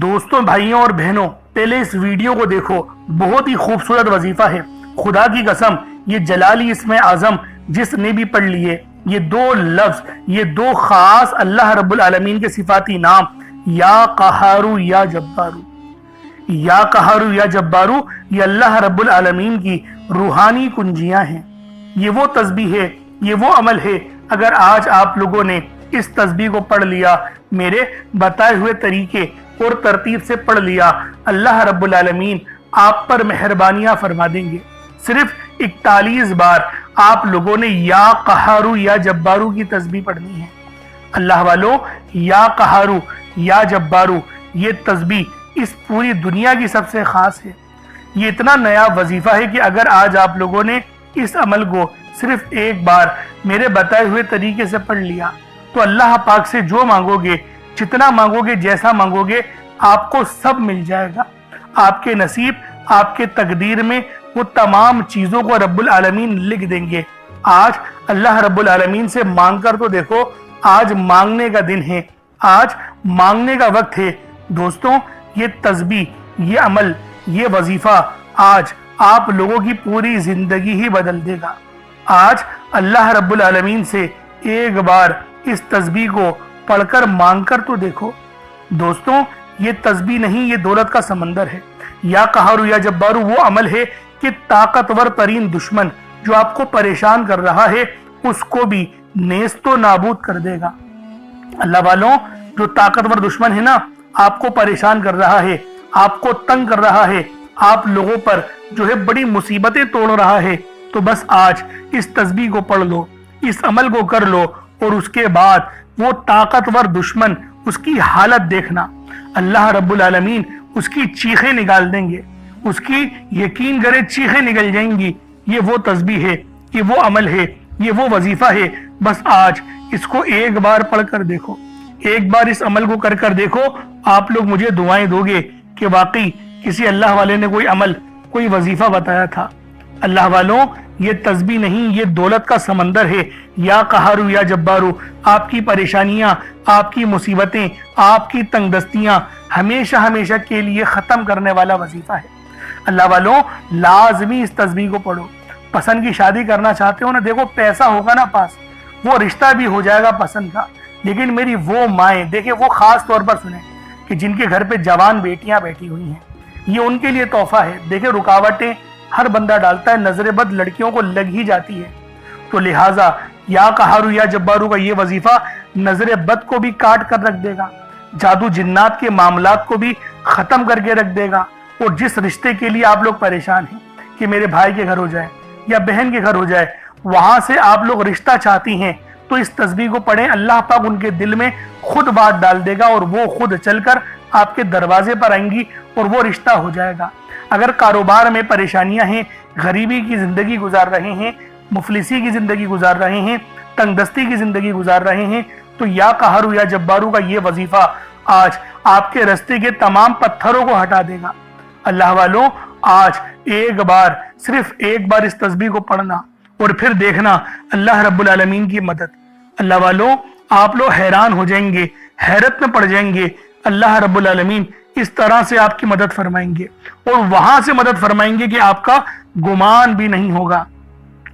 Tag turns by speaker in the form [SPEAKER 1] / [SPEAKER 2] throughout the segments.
[SPEAKER 1] دوستوں، بھائیوں اور بہنوں، پہلے اس ویڈیو کو دیکھو، بہت ہی خوبصورت وظیفہ ہے۔ خدا کی قسم یہ جلالی اسم اعظم جس نے بھی پڑھ لیے، یہ دو لفظ، یہ دو خاص اللہ رب العالمین کے صفاتی نام، یا قہارو یا جبارو، یا قہارو یا جبارو، یہ اللہ رب العالمین کی روحانی کنجیاں ہیں۔ یہ وہ تسبیح ہے، یہ وہ عمل ہے۔ اگر آج آپ لوگوں نے اس تسبیح کو پڑھ لیا، میرے بتائے ہوئے طریقے اور ترتیب سے پڑھ لیا، اللہ رب العالمین آپ پر مہربانیاں فرما دیں گے۔ صرف 41 بار آپ لوگوں نے یا قہارو یا جبارو کی تسبیح پڑھنی ہے۔ اللہ والوں، یا قہارو یا جبارو یہ تسبیح اس پوری دنیا کی سب سے خاص ہے۔ یہ اتنا نیا وظیفہ ہے کہ اگر آج آپ لوگوں نے اس عمل کو صرف ایک بار میرے بتائے ہوئے طریقے سے پڑھ لیا تو اللہ پاک سے جو مانگو گے، جتنا مانگو گے، جیسا مانگو گے، آپ کو سب مل جائے گا۔ آپ کے نصیب، آپ کے تقدیر میں وہ تمام چیزوں کو رب العالمین لکھ دیں گے۔ آج اللہ رب العالمین سے مانگ کر تو دیکھو، آج مانگنے کا دن ہے، آج مانگنے کا وقت ہے۔ دوستوں، یہ تسبیح، یہ عمل، یہ وظیفہ آج آپ لوگوں کی پوری زندگی ہی بدل دے گا۔ آج اللہ رب العالمین سے ایک بار اس تسبیح کو پڑھ کر مانگ کر تو دیکھو۔ دوستوں، یہ تسبیح نہیں، یہ دولت کا سمندر ہے۔ یا قہارو یا جبارو وہ عمل ہے کہ طاقتور ترین دشمن جو آپ کو پریشان کر رہا ہے اس کو بھی نیست و نابود کر دے گا۔ اللہ والوں، جو طاقتور دشمن ہے نا، آپ کو پریشان کر رہا ہے، آپ کو تنگ کر رہا ہے، آپ لوگوں پر جو ہے بڑی مصیبتیں توڑ رہا ہے، تو بس آج اس تسبیح کو پڑھ لو، اس عمل کو کر لو، اور اس کے بعد وہ طاقتور دشمن، اس کی حالت دیکھنا، اللہ رب العالمین اس کی چیخیں نکال دیں گے، اس کی یقین کرے چیخیں نکل جائیں گی۔ یہ وہ تسبیح ہے، یہ وہ عمل ہے، یہ وہ وظیفہ ہے۔ بس آج اس کو ایک بار پڑھ کر دیکھو، ایک بار اس عمل کو کر دیکھو، آپ لوگ مجھے دعائیں دو گے کہ واقعی کسی اللہ والے نے کوئی عمل، کوئی وظیفہ بتایا تھا۔ اللہ والوں، یہ تسبیح نہیں، یہ دولت کا سمندر ہے۔ یا قہارو یا جبارو آپ کی پریشانیاں، آپ کی مصیبتیں، آپ کی تنگ دستیاں ہمیشہ ہمیشہ کے لیے ختم کرنے والا وظیفہ ہے۔ اللہ والوں، لازمی اس تسبیح کو پڑھو۔ پسند کی شادی کرنا چاہتے ہو نا، دیکھو پیسہ ہوگا نا پاس، وہ رشتہ بھی ہو جائے گا پسند کا، لیکن میری وہ مائیں، دیکھیں وہ خاص طور پر سنیں کہ جن کے گھر پہ جوان بیٹیاں بیٹھی ہوئی ہیں، یہ ان کے لیے تحفہ ہے۔ دیکھیں رکاوٹیں ہر بندہ ڈالتا ہے، نظر بد لڑکیوں کو لگ ہی جاتی ہے، تو لہٰذا یا قہارو یا جبارو کا یہ وظیفہ نظر بد کو بھی کاٹ کر رکھ دے گا، جادو جنات کے معاملات کو بھی ختم کر کے رکھ دے گا۔ اور جس رشتے کے لیے آپ لوگ پریشان ہیں کہ میرے بھائی کے گھر ہو جائے یا بہن کے گھر ہو جائے، وہاں سے آپ لوگ رشتہ چاہتی ہیں تو اس تسبیح کو پڑھیں، اللہ پاک ان کے دل میں خود بات ڈال دے گا اور وہ خود چل کر آپ کے دروازے پر آئیں گی اور وہ رشتہ ہو جائے گا۔ اگر کاروبار میں پریشانیاں ہیں، غریبی کی زندگی گزار رہے ہیں، مفلسی کی زندگی گزار رہے ہیں، تنگ دستی کی زندگی گزار رہے ہیں، تو یا قہارو یا جبارو کا یہ وظیفہ آج آپ کے راستے کے تمام پتھروں کو ہٹا دے گا۔ اللہ والوں، آج ایک بار، صرف ایک بار اس تسبیح کو پڑھنا اور پھر دیکھنا اللہ رب العالمین کی مدد۔ اللہ والوں، آپ لوگ حیران ہو جائیں گے، حیرت میں پڑ جائیں گے۔ اللہ رب العالمین اس طرح سے آپ کی مدد فرمائیں گے اور وہاں سے مدد فرمائیں گے کہ آپ کا گمان بھی نہیں ہوگا۔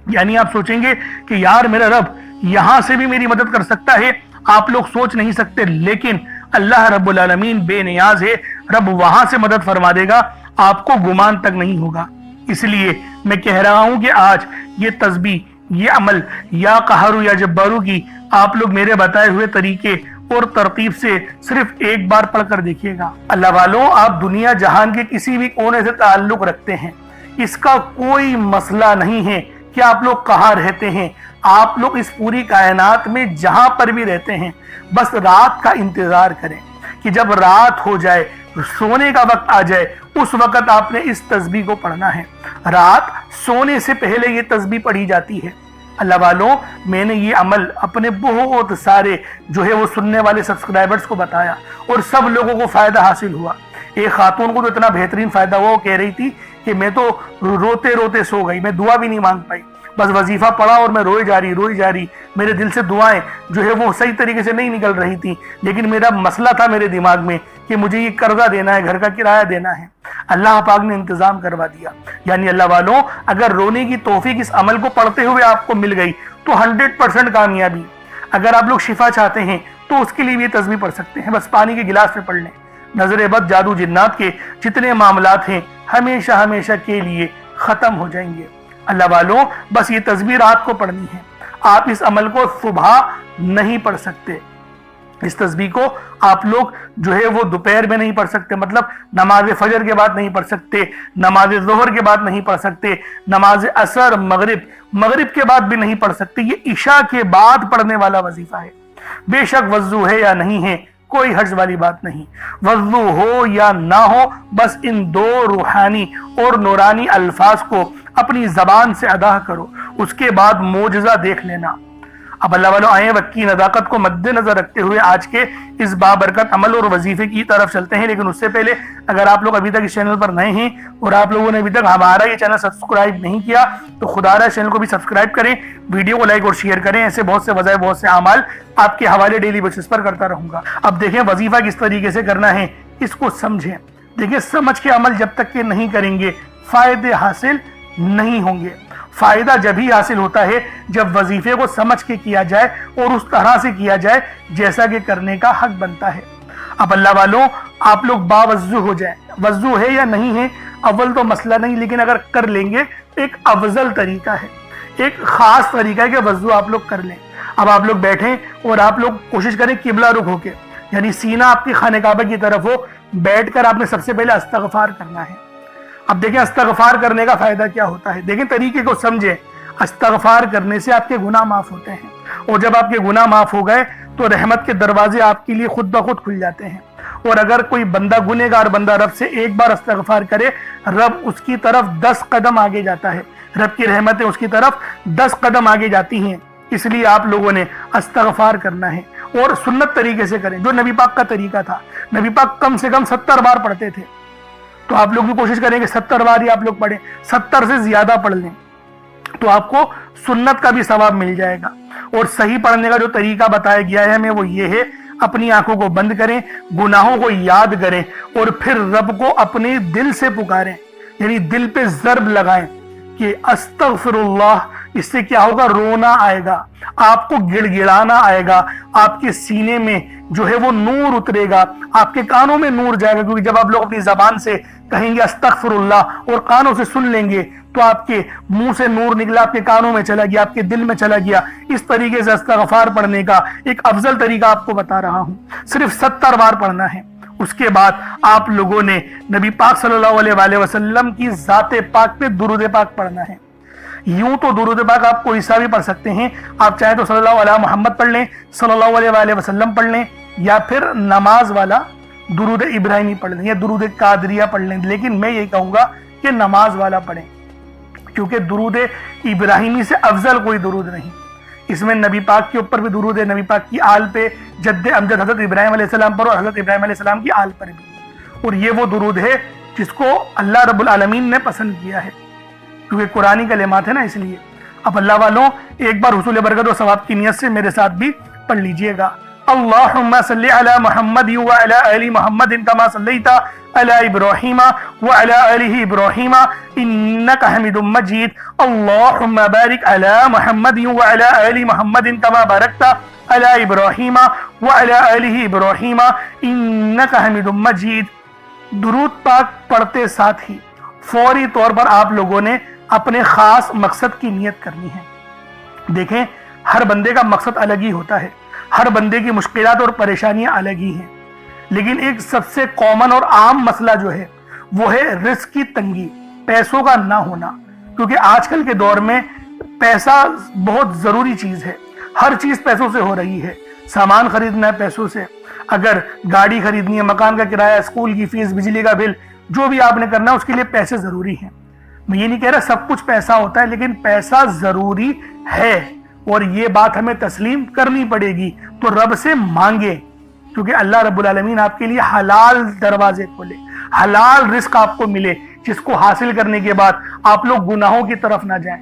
[SPEAKER 1] یعنی آپ سوچیں گے کہ یار میرا رب یہاں سے بھی میری مدد کر سکتا ہے، آپ لوگ سوچ نہیں سکتے، لیکن اللہ رب العالمین بے نیاز ہے، رب وہاں سے مدد فرما دے گا، آپ کو گمان تک نہیں ہوگا۔ اس لیے میں کہہ رہا ہوں کہ آج یہ تسبیح، یہ عمل یا قہارو یا جبارو کی آپ لوگ میرے بتائے ہوئے طریقے اور ترتیب سے صرف ایک بار پڑھ کر دیکھیے گا۔ اللہ والوں، آپ دنیا جہان کے کسی بھی کونے سے تعلق رکھتے ہیں، اس کا کوئی مسئلہ نہیں ہے کہ آپ لوگ کہاں رہتے ہیں، آپ لوگ اس پوری کائنات میں جہاں پر بھی رہتے ہیں، بس رات کا انتظار کریں کہ جب رات ہو جائے، سونے کا وقت آ جائے، اس وقت آپ نے اس تسبیح کو پڑھنا ہے۔ رات سونے سے پہلے یہ تسبیح پڑھی جاتی ہے۔ اللہ والوں، میں نے یہ عمل اپنے بہت سارے جو ہے وہ سننے والے سبسکرائبرز کو بتایا اور سب لوگوں کو فائدہ حاصل ہوا۔ ایک خاتون کو تو اتنا بہترین فائدہ ہوا، وہ کہہ رہی تھی کہ میں تو روتے روتے سو گئی، میں دعا بھی نہیں مانگ پائی۔ بس وظیفہ پڑھا اور میں روئی جا رہی، میرے دل سے دعائیں جو ہے وہ صحیح طریقے سے نہیں نکل رہی تھی، لیکن میرا مسئلہ تھا میرے دماغ میں کہ مجھے یہ قرضہ دینا ہے، گھر کا کرایہ دینا ہے، اللہ پاک نے انتظام کروا دیا۔ یعنی اللہ والوں، اگر رونے کی توفیق اس عمل کو پڑھتے ہوئے آپ کو مل گئی تو 100% کامیابی۔ اگر آپ لوگ شفا چاہتے ہیں تو اس کے لیے بھی یہ تسبیح پڑھ سکتے ہیں، بس پانی کے گلاس میں پڑھ لیں۔ نظر بد، جادو، جنات کے جتنے معاملات ہیں ہمیشہ ہمیشہ کے لیے ختم ہو جائیں گے۔ اللہ والوں، بس یہ تسبیح رات کو پڑھنی ہے، آپ اس عمل کو صبح نہیں پڑھ سکتے۔ اس تسبیح کو آپ لوگ جو ہے وہ دوپہر میں نہیں پڑھ سکتے، مطلب نماز فجر کے بعد نہیں پڑھ سکتے، نماز ظہر کے بعد نہیں پڑھ سکتے، نماز عصر، مغرب کے بعد بھی نہیں پڑھ سکتے۔ یہ عشاء کے بعد پڑھنے والا وظیفہ ہے۔ بے شک وضو ہے یا نہیں ہے کوئی حرج والی بات نہیں، وضو ہو یا نہ ہو، بس ان دو روحانی اور نورانی الفاظ کو اپنی زبان سے ادا کرو، اس کے بعد معجزہ دیکھ لینا۔ اب اللہ والوں آئیں وقت کی نزاکت کو مد نظر رکھتے ہوئے آج کے اس بابرکت عمل اور وظیفے کی طرف چلتے ہیں، لیکن اس سے پہلے اگر آپ لوگ ابھی تک اس چینل پر نئے ہیں اور آپ لوگوں نے ابھی تک ہمارا یہ چینل سبسکرائب نہیں کیا تو خدا را چینل کو بھی سبسکرائب کریں، ویڈیو کو لائک اور شیئر کریں۔ ایسے بہت سے وظائف، بہت سے اعمال آپ کے حوالے ڈیلی بیسس پر کرتا رہوں گا۔ اب دیکھیں وظیفہ کس طریقے سے کرنا ہے، اس کو سمجھیں۔ دیکھیں سمجھ کے عمل جب تک کہ نہیں کریں گے فائدے حاصل نہیں ہوں گے۔ فائدہ جب ہی حاصل ہوتا ہے جب وظیفے کو سمجھ کے کیا جائے اور اس طرح سے کیا جائے جیسا کہ کرنے کا حق بنتا ہے۔ اب اللہ والوں، آپ لوگ باوضو ہو جائیں، وضو ہے یا نہیں ہے اول تو مسئلہ نہیں، لیکن اگر کر لیں گے ایک افضل طریقہ ہے، ایک خاص طریقہ ہے کہ وضو آپ لوگ کر لیں۔ اب آپ لوگ بیٹھیں اور آپ لوگ کوشش کریں قبلہ رخ ہو کے، یعنی سینہ آپ کی خانہ کعبہ کی طرف ہو، بیٹھ کر آپ نے سب سے پہلے استغفار کرنا ہے۔ اب دیکھیں استغفار کرنے کا فائدہ کیا ہوتا ہے، دیکھیں طریقے کو سمجھیں۔ استغفار کرنے سے آپ کے گناہ معاف ہوتے ہیں، اور جب آپ کے گناہ معاف ہو گئے تو رحمت کے دروازے آپ کے لیے خود بخود کھل جاتے ہیں۔ اور اگر کوئی بندہ گنہگار بندہ رب سے ایک بار استغفار کرے، رب اس کی طرف 10 قدم آگے جاتا ہے، رب کی رحمتیں اس کی طرف 10 قدم آگے جاتی ہیں۔ اس لیے آپ لوگوں نے استغفار کرنا ہے اور سنت طریقے سے کریں، جو نبی پاک کا طریقہ تھا۔ نبی پاک کم سے کم 70 بار پڑھتے تھے، تو آپ لوگ بھی کوشش کریں کہ 70 بار ہی آپ لوگ پڑھیں، 70 سے زیادہ پڑھ لیں تو آپ کو سنت کا بھی ثواب مل جائے گا۔ اور صحیح پڑھنے کا جو طریقہ بتایا گیا ہے ہمیں وہ یہ ہے، اپنی آنکھوں کو بند کریں، گناہوں کو یاد کریں اور پھر رب کو اپنے دل سے پکاریں، یعنی دل پہ ضرب لگائیں کہ استغفر اللہ۔ اس سے کیا ہوگا، رونا آئے گا، آپ کو گڑ گڑانا آئے گا، آپ کے سینے میں جو ہے وہ نور اترے گا، آپ کے کانوں میں نور جائے گا، کیونکہ جب آپ لوگ اپنی زبان سے کہیں گے استغفر اللہ اور کانوں سے سن لیں گے تو آپ کے منہ سے نور نکلا، آپ کے کانوں میں چلا گیا، آپ کے دل میں چلا گیا۔ اس طریقے سے استغفار پڑھنے کا ایک افضل طریقہ آپ کو بتا رہا ہوں، صرف 70 بار پڑھنا ہے۔ اس کے بعد آپ لوگوں نے نبی پاک صلی اللہ علیہ وآلہ وسلم کی ذات پاک پہ درود پاک پڑھنا ہے۔ یوں تو درود پاک آپ کوئی سا بھی پڑھ سکتے ہیں، آپ چاہیں تو صلی اللہ علیہ محمد پڑھ لیں، صلی اللہ علیہ وآلہ وسلم پڑھ لیں، یا پھر نماز والا درود ابراہیمی پڑھ لیں یا درود قادریہ پڑھ لیں، لیکن میں یہ کہوں گا کہ نماز والا پڑھیں، کیونکہ درود ابراہیمی سے افضل کوئی درود نہیں۔ اس میں نبی پاک کے اوپر بھی درود ہے، نبی پاک کی آل پہ، جد امجد حضرت ابراہیم علیہ السلام پر اور حضرت ابراہیم علیہ السلام کی آل پر بھی، اور یہ وہ درود ہے جس کو اللہ رب العالمین نے پسند کیا ہے، کیونکہ قرآنی کلمات ہیں نا، اس لیے۔ اب اللہ والوں ایک بار حصول برکت و ثواب کی نیت سے میرے ساتھ بھی پڑھ لیجئے گا۔ اللہم صلی علی محمد وعلی آل محمد کما صلیت علی ابراہیم وعلی آل ابراہیم انک حمید مجید۔ اللہم بارک علی محمد وعلی آل محمد کما بارکت علی ابراہیم وعلی آل ابراہیم انک حمید مجید۔ درود پاک پڑھتے ساتھ ہی فوری طور پر آپ لوگوں نے اپنے خاص مقصد کی نیت کرنی ہے۔ دیکھیں ہر بندے کا مقصد الگ ہی ہوتا ہے، ہر بندے کی مشکلات اور پریشانیاں الگ ہی ہیں، لیکن ایک سب سے کامن اور عام مسئلہ جو ہے وہ ہے رزق کی تنگی، پیسوں کا نہ ہونا۔ کیونکہ آج کل کے دور میں پیسہ بہت ضروری چیز ہے، ہر چیز پیسوں سے ہو رہی ہے، سامان خریدنا ہے پیسوں سے، اگر گاڑی خریدنی ہے، مکان کا کرایہ، اسکول کی فیس، بجلی کا بل، جو بھی آپ نے کرنا ہے اس کے لیے پیسے ضروری ہیں۔ میں یہ نہیں کہہ رہا سب کچھ پیسہ ہوتا ہے، لیکن پیسہ ضروری ہے اور یہ بات ہمیں تسلیم کرنی پڑے گی، تو رب سے مانگے، کیونکہ اللہ رب العالمین آپ کے لیے حلال دروازے کھولے، حلال رزق آپ کو ملے، جس کو حاصل کرنے کے بعد آپ لوگ گناہوں کی طرف نہ جائیں،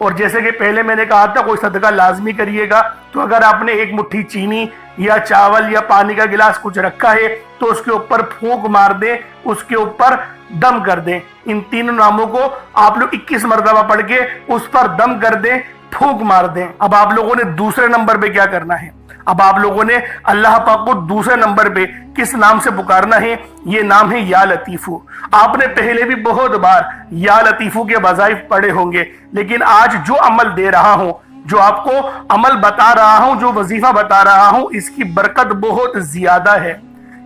[SPEAKER 1] اور جیسے کہ پہلے میں نے کہا تھا کوئی صدقہ لازمی کریے گا، تو اگر آپ نے ایک مٹھی چینی یا چاول یا پانی کا گلاس کچھ رکھا ہے تو اس کے اوپر پھونک مار دیں، اس کے اوپر دم کر دیں۔ ان تینوں ناموں کو آپ لوگ 21 مرتبہ پڑھ کے اس پر دم کر دیں، پھونک مار دیں۔ اب آپ لوگوں نے دوسرے نمبر پہ کیا کرنا ہے؟ اب آپ لوگوں نے اللہ پاک کو دوسرے نمبر پہ کس نام سے پکارنا ہے؟ یہ نام ہے یا لطیفو۔ آپ نے پہلے بھی بہت بار یا لطیفو کے وظائف پڑھے ہوں گے، لیکن آج جو عمل دے رہا ہوں، جو آپ کو عمل بتا رہا ہوں، جو وظیفہ بتا رہا ہوں، اس کی برکت بہت زیادہ ہے۔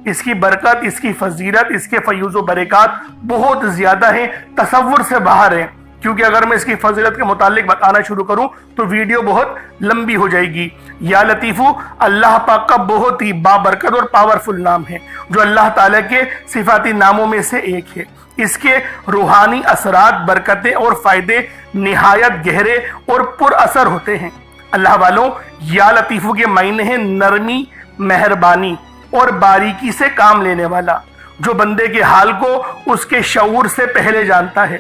[SPEAKER 1] اس کی برکت، اس کی فضیلت، اس کے فیوز و برکات بہت زیادہ ہیں، تصور سے باہر ہیں۔ کیونکہ اگر میں اس کی فضیلت کے متعلق بتانا شروع کروں تو ویڈیو بہت لمبی ہو جائے گی۔ یا لطیفو اللہ پاک کا بہت ہی بابرکت اور پاورفل نام ہے، جو اللہ تعالیٰ کے صفاتی ناموں میں سے ایک ہے۔ اس کے روحانی اثرات، برکتیں اور فائدے نہایت گہرے اور پر اثر ہوتے ہیں۔ اللہ والوں، یا لطیفو کے معنی ہیں نرمی، مہربانی اور باریکی سے کام لینے والا، جو بندے کے حال کو اس کے شعور سے پہلے جانتا ہے،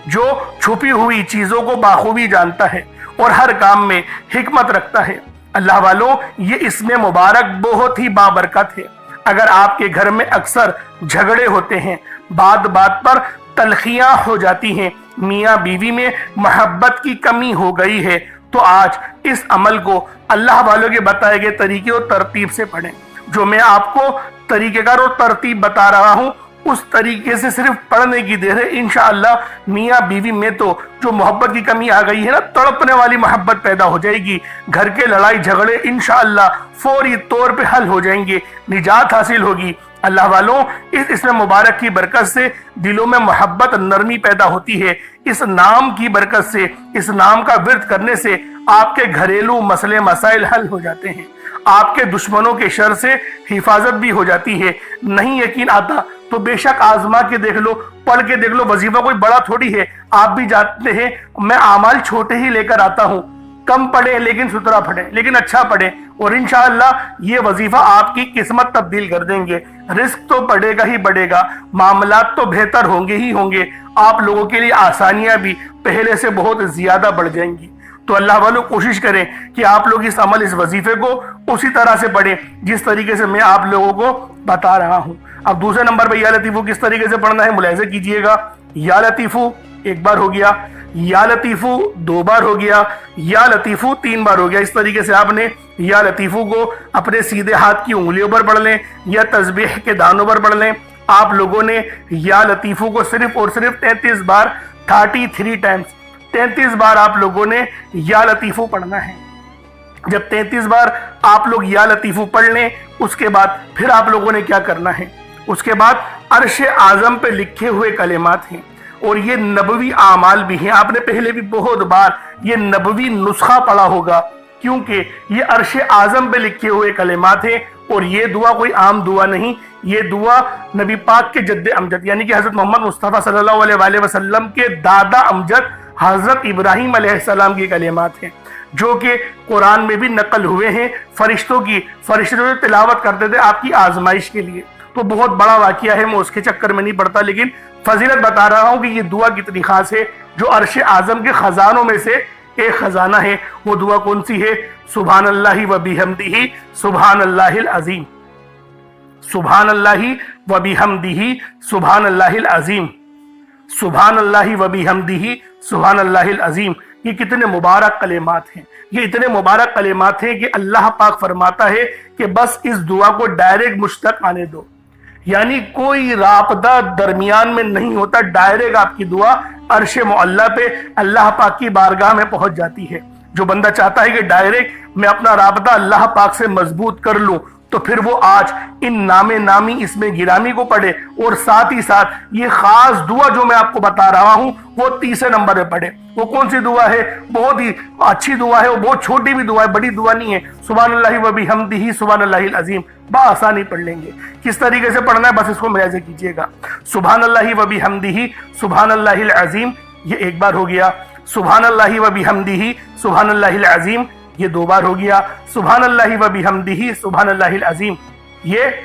[SPEAKER 1] جو چھپی ہوئی چیزوں کو بخوبی جانتا ہے اور ہر کام میں حکمت رکھتا ہے۔ اللہ والوں، یہ اسم مبارک بہت ہی بابرکت ہے۔ اگر آپ کے گھر میں اکثر جھگڑے ہوتے ہیں، بات بات پر تلخیاں ہو جاتی ہیں، میاں بیوی میں محبت کی کمی ہو گئی ہے، تو آج اس عمل کو اللہ والوں کے بتائے گئے طریقے اور ترتیب سے پڑھیں۔ جو میں آپ کو طریقہ کار اور ترتیب بتا رہا ہوں، اس طریقے سے صرف پڑھنے کی دیر ہے۔ انشاءاللہ میاں بیوی میں تو جو محبت کی کمی آ گئی ہے نا، تڑپنے والی محبت پیدا ہو جائے گی، گھر کے لڑائی جھگڑے انشاءاللہ فوری طور پہ حل ہو جائیں گے، نجات حاصل ہوگی۔ اللہ والوں، اس اسم مبارک کی برکت سے دلوں میں محبت، نرمی پیدا ہوتی ہے۔ اس نام کی برکت سے، اس نام کا ورد کرنے سے آپ کے گھریلو مسئلے مسائل حل ہو جاتے ہیں، آپ کے دشمنوں کے شر سے حفاظت بھی ہو جاتی ہے۔ نہیں یقین آتا تو بے شک آزما کے دیکھ لو، پڑھ کے دیکھ لو، وظیفہ کوئی بڑا تھوڑی ہے۔ آپ بھی جانتے ہیں میں اعمال چھوٹے ہی لے کر آتا ہوں، کم پڑھیں لیکن ستھرا پڑھیں، لیکن اچھا پڑھیں، اور انشاءاللہ یہ وظیفہ آپ کی قسمت تبدیل کر دیں گے۔ رزق تو بڑھے گا ہی بڑھے گا، معاملات تو بہتر ہوں گے ہی ہوں گے، آپ لوگوں کے لیے آسانیاں بھی پہلے سے بہت زیادہ بڑھ جائیں گی۔ تو اللہ والوں، کوشش کریں کہ آپ لوگ اس عمل، اس وظیفے کو اسی طرح سے پڑھیں جس طریقے سے میں آپ لوگوں کو بتا رہا ہوں۔ اب دوسرے نمبر پہ یا لطیفو کس طریقے سے پڑھنا ہے ملاحظہ کیجئے گا۔ یا لطیفو ایک بار ہو گیا، یا لطیفو دو بار ہو گیا، یا لطیفو تین بار ہو گیا۔ اس طریقے سے آپ نے یا لطیفو کو اپنے سیدھے ہاتھ کی انگلیوں پر پڑھ لیں یا تسبیح کے دانوں پر پڑھ لیں۔ آپ لوگوں نے یا لطیفو کو صرف اور صرف 33 بار، 33 ٹائمز، 33 بار آپ لوگوں نے یا لطیفو پڑھنا ہے۔ جب 33 بار آپ لوگ یا لطیفو پڑھ لیں، اس کے بعد پھر آپ لوگوں نے کیا کرنا ہے؟ اس کے بعد عرش اعظم پہ لکھے ہوئے کلمات ہیں، اور یہ نبوی اعمال بھی ہیں۔ آپ نے پہلے بھی بہت بار یہ نبوی نسخہ پڑھا ہوگا، کیونکہ یہ عرش اعظم پہ لکھے ہوئے کلمات ہیں، اور یہ دعا کوئی عام دعا نہیں، یہ دعا نبی پاک کے جد امجد یعنی کہ حضرت محمد مصطفیٰ صلی اللہ علیہ وآلہ وسلم کے دادا امجد حضرت ابراہیم علیہ السلام کی کلمات ہیں، جو کہ قرآن میں بھی نقل ہوئے ہیں، فرشتے جو تلاوت کرتے تھے آپ کی آزمائش کے لیے۔ تو بہت بڑا واقعہ ہے، میں اس کے چکر میں نہیں پڑتا، لیکن فضیلت بتا رہا ہوں کہ یہ دعا کتنی خاص ہے، جو عرش اعظم کے خزانوں میں سے ایک خزانہ ہے۔ وہ دعا کون سی ہے؟ سبحان اللہ و بحمدہ سبحان اللہ العظیم، سبحان اللہ و بحمدہ سبحان اللہ العظیم، سبحان اللہ و بحمدہ سبحان اللہ العظیم۔ یہ کتنے مبارک کلمات ہیں، یہ اتنے مبارک کلمات ہیں کہ اللہ پاک فرماتا ہے کہ بس اس دعا کو ڈائریکٹ مجھ تک آنے دو، یعنی کوئی رابطہ درمیان میں نہیں ہوتا، ڈائریکٹ آپ کی دعا عرش معلیٰ پہ اللہ پاک کی بارگاہ میں پہنچ جاتی ہے۔ جو بندہ چاہتا ہے کہ ڈائریکٹ میں اپنا رابطہ اللہ پاک سے مضبوط کر لوں، تو پھر وہ آج ان نام نامی اسم گرامی کو پڑھے، اور ساتھ ہی ساتھ یہ خاص دعا جو میں آپ کو بتا رہا ہوں وہ تیسرے نمبر پہ پڑھے۔ وہ کون سی دعا ہے؟ بہت ہی اچھی دعا ہے، وہ بہت چھوٹی بھی دعا ہے، بڑی دعا نہیں ہے۔ سبحان اللہ و بحمدہ سبحان اللہ العظیم بآسانی پڑھ لیں گے۔ کس طریقے سے پڑھنا ہے بس اس کو ملاحظہ کیجئے گا۔ سبحان اللہ و بحمدہ سبحان اللہ العظیم، یہ ایک بار ہو گیا۔ سبحان اللہ و بحمدہ سبحان اللہ العظیم، یہ دو بار ہو گیا۔ سبحان اللہ و بحمدہ سبحان اللہ العظیم، یہ